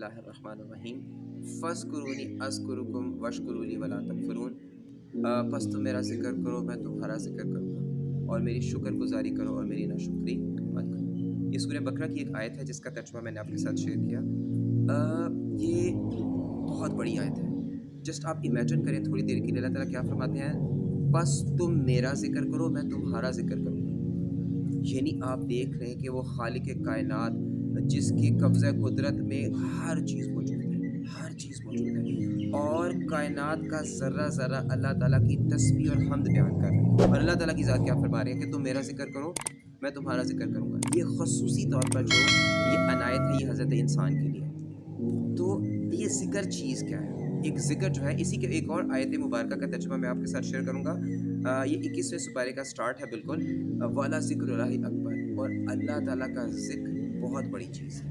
اللہ الرحمن الرحیم فَاذْكُرُونِی اذْکُرُکُم وَاشْکُرُوا ولا تکفرون۔ پس تم میرا ذکر کرو میں تمہارا ذکر کروں گا، اور میری شکر گزاری کرو اور میری ناشکری مت کرو۔ یہ سورہ بقرہ کی ایک آیت ہے جس کا ترجمہ میں نے آپ کے ساتھ شیئر کیا۔ یہ بہت بڑی آیت ہے۔ جسٹ آپ امیجن کریں تھوڑی دیر کے لیے اللہ تعالیٰ کیا فرماتے ہیں، بس تم میرا ذکر کرو میں تمہارا ذکر کروں گا۔ یعنی آپ دیکھ رہے ہیں کہ وہ خالق کائنات جس کے قبضہ قدرت میں ہر چیز موجود ہے، ہر چیز موجود ہے، اور کائنات کا ذرہ ذرہ اللہ تعالیٰ کی تسبیح اور حمد بیان کر رہے ہیں، اور اللہ تعالیٰ کی ذات کیا فرما رہے ہیں کہ تم میرا ذکر کرو میں تمہارا ذکر کروں گا۔ یہ خصوصی طور پر جو یہ عنایت ہے یہ حضرت انسان کے لیے۔ تو یہ ذکر چیز کیا ہے؟ ایک ذکر جو ہے، اسی کے ایک اور آیت مبارکہ کا ترجمہ میں آپ کے ساتھ شیئر کروں گا۔ یہ 21ویں سپارے کا سٹارٹ ہے بالکل، والا ذکر اللہ اکبر، اور اللہ تعالیٰ کا ذکر بہت بڑی چیز ہے۔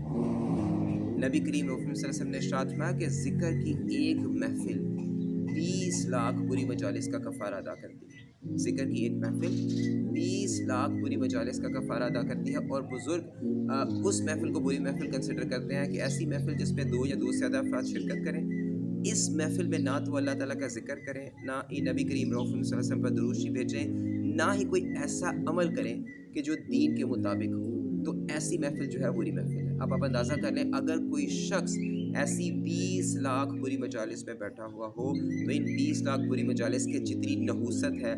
نبی کریم صلی اللہ علیہ وسلم نے ارشاد فرمایا کہ ذکر کی ایک محفل 20 لاکھ بری مجالس کا کفارہ ادا کرتی ہے۔ ذکر کی ایک محفل 20 لاکھ بری مجالس کا کفارہ ادا کرتی ہے، اور بزرگ اس محفل کو بری محفل کنسیڈر کرتے ہیں کہ ایسی محفل جس میں 2 یا 2 سے زیادہ افراد شرکت کریں، اس محفل میں نہ تو اللہ تعالیٰ کا ذکر کریں، نہ ہی نبی کریم صلی اللہ علیہ وسلم پر درود شریف بھیجیں، نہ ہی کوئی ایسا عمل کریں کہ جو دین کے مطابق ہو، تو ایسی محفل جو ہے بری محفل ہے۔ اب آپ اندازہ کر لیں، اگر کوئی شخص ایسی 20 لاکھ بری مجالس میں بیٹھا ہوا ہو تو ان 20 لاکھ بری مجالس کے جتنی نحوست ہے،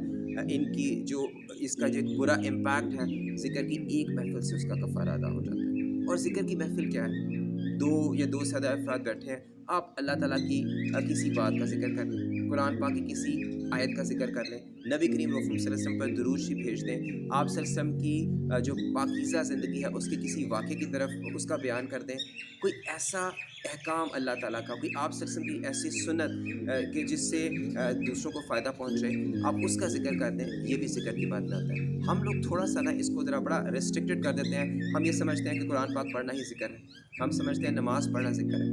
ان کی جو اس کا جو ایک برا امپیکٹ ہے، ذکر کی ایک محفل سے اس کا کفارہ ادا ہو جاتا ہے۔ اور ذکر کی محفل کیا ہے؟ 2 یا 2 سے زیادہ افراد بیٹھے ہیں، آپ اللہ تعالیٰ کی کسی بات کا ذکر کر لیں، قرآن پاک کی کسی آیت کا ذکر کر لیں، نبی کریم صلی اللہ علیہ وسلم پر درود شریف بھیج دیں، آپ صلی اللہ علیہ وسلم کی جو پاکیزہ زندگی ہے اس کے کسی واقعے کی طرف اس کا بیان کر دیں، کوئی ایسا احکام اللہ تعالیٰ کا، کوئی آپ صلی اللہ علیہ وسلم کی ایسی سنت کہ جس سے دوسروں کو فائدہ پہنچے، آپ اس کا ذکر کر دیں، یہ بھی ذکر کی بات میں آتا ہے۔ ہم لوگ تھوڑا سا نا اس کو ذرا بڑا ریسٹرکٹڈ کر دیتے ہیں، ہم یہ سمجھتے ہیں کہ قرآن پاک پڑھنا ہی ذکر ہے، ہم سمجھتے ہیں نماز پڑھنا ذکر ہے،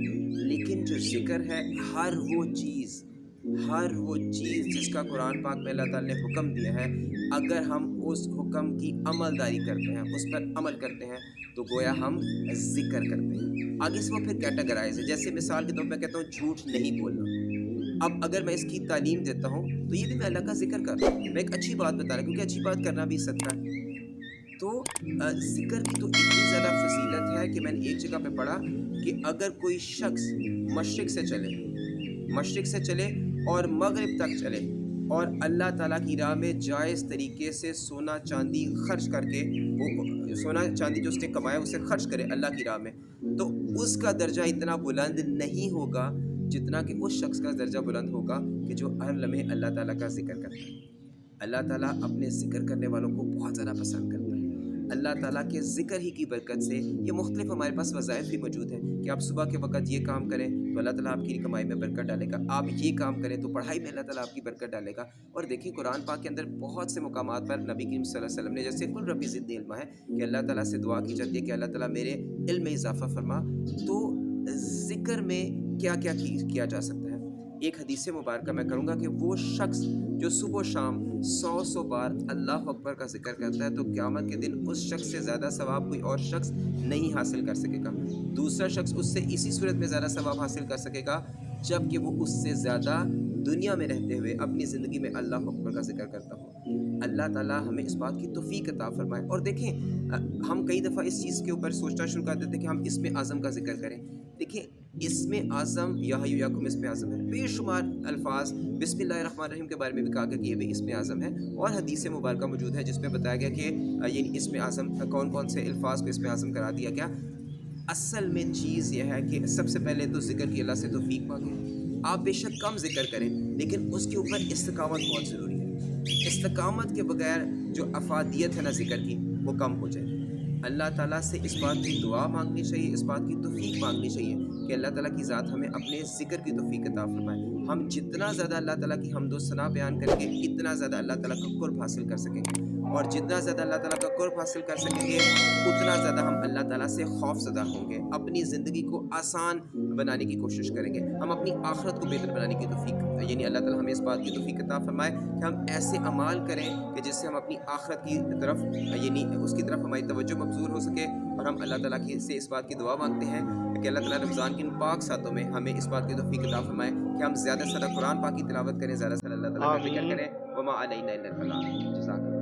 لیکن جو ذکر ہے ہر وہ چیز جس کا قرآن پاک میں اللہ تعالیٰ نے حکم دیا ہے، اگر ہم اس حکم کی عمل داری کرتے ہیں، اس پر عمل کرتے ہیں، تو گویا ہم ذکر کرتے ہیں۔ آگے سے وہ پھر کیٹاگرائز ہے، جیسے مثال کے طور پر میں کہتا ہوں جھوٹ نہیں بولنا۔ اب اگر میں اس کی تعلیم دیتا ہوں تو یہ بھی میں اللہ کا ذکر کر رہا ہوں، میں ایک اچھی بات بتا رہا ہوں، کیونکہ اچھی بات کرنا بھی صدقہ ہے۔ تو ذکر کی تو اتنی زیادہ فضیلت ہے کہ میں نے ایک جگہ پہ پڑھا کہ اگر کوئی شخص مشرق سے چلے اور مغرب تک چلے، اور اللہ تعالیٰ کی راہ میں جائز طریقے سے سونا چاندی خرچ کر کے، وہ سونا چاندی جو اس نے کمایا اسے خرچ کرے اللہ کی راہ میں، تو اس کا درجہ اتنا بلند نہیں ہوگا جتنا کہ اس شخص کا درجہ بلند ہوگا کہ جو ہر لمحے اللہ تعالیٰ کا ذکر کرتا ہے۔ اللہ تعالیٰ اپنے ذکر کرنے والوں کو بہت زیادہ پسند کرتا ہے۔ اللہ تعالیٰ کے ذکر ہی کی برکت سے یہ مختلف ہمارے پاس وظائف بھی موجود ہیں کہ آپ صبح کے وقت یہ کام کریں تو اللہ تعالیٰ آپ کی کمائی میں برکت ڈالے گا، آپ یہ کام کریں تو پڑھائی میں اللہ تعالیٰ آپ کی برکت ڈالے گا۔ اور دیکھیں قرآن پاک کے اندر بہت سے مقامات پر نبی کریم صلی اللہ علیہ وسلم نے، جیسے قل ربی زدنی علما ہے کہ اللہ تعالیٰ سے دعا کی جاتی ہے کہ اللہ تعالیٰ میرے علم میں اضافہ فرما، تو ذکر میں کیا کیا کیا جا سکتا ہے؟ ایک حدیث مبارکہ میں کروں گا کہ وہ شخص جو صبح و شام 100 بار اللہ اکبر کا ذکر کرتا ہے تو قیامت کے دن اس شخص سے زیادہ ثواب کوئی اور شخص نہیں حاصل کر سکے گا۔ دوسرا شخص اس سے اسی صورت میں زیادہ ثواب حاصل کر سکے گا جب کہ وہ اس سے زیادہ دنیا میں رہتے ہوئے اپنی زندگی میں اللہ اکبر کا ذکر کرتا ہو۔ اللہ تعالیٰ ہمیں اس بات کی توفیق عطا فرمائے۔ اور دیکھیں ہم کئی دفعہ اس چیز کے اوپر سوچنا شروع کر دیتے ہیں کہ ہم اسم اعظم کا ذکر کریں۔ دیکھیں اسم اعظم یا حی یا قیوم اسم اعظم ہے، بے شمار الفاظ بسم اللہ الرحمن الرحیم کے بارے میں بھی کہا گیا کہ یہ بھی اسم اعظم ہے، اور حدیث مبارکہ موجود ہے جس میں بتایا گیا کہ یعنی اسم اعظم کون کون سے الفاظ کو اسم اعظم کرا دیا گیا۔ اصل میں چیز یہ ہے کہ سب سے پہلے تو ذکر کی اللہ سے توفیق مانگیں۔ آپ بے شک کم ذکر کریں لیکن اس کے اوپر استقامت بہت ضروری ہے۔ استقامت کے بغیر جو افادیت ہے نا ذکر کی وہ کم ہو جائے گی۔ اللہ تعالیٰ سے اس بات کی دعا مانگنی چاہیے، اس بات کی توفیق مانگنی چاہیے کہ اللہ تعالیٰ کی ذات ہمیں اپنے ذکر کی توفیق عطا فرمائے۔ ہم جتنا زیادہ اللہ تعالیٰ کی حمد و ثنا بیان کریں گے اتنا زیادہ اللہ تعالیٰ کا قرب حاصل کر سکیں گے۔ اور جتنا زیادہ اللہ تعالیٰ کا قرب حاصل کر سکیں گے اتنا زیادہ ہم اللہ تعالیٰ سے خوف زدہ ہوں گے، اپنی زندگی کو آسان بنانے کی کوشش کریں گے، ہم اپنی آخرت کو بہتر بنانے کی توفیق، یعنی اللہ تعالیٰ ہمیں اس بات کی توفیق عطا فرمائے کہ ہم ایسے اعمال کریں کہ جس سے ہم اپنی آخرت کی طرف یعنی اس کی طرف ہماری توجہ مبذول ہو سکے، اور ہم اللہ تعالیٰ کی سے اس بات کی دعا مانگتے ہیں کہ اللہ تعالیٰ رمضان کی ان پاک ساتوں میں ہمیں اس بات کی توفیق عطا فرمائے کہ ہم زیادہ سے زیادہ قرآن پاک کی تلاوت کریں، زیادہ سے زیادہ اللہ تعالیٰ کا ذکر آمین۔ کریں۔ وما علینا الا البلاغ۔ جزاک اللہ۔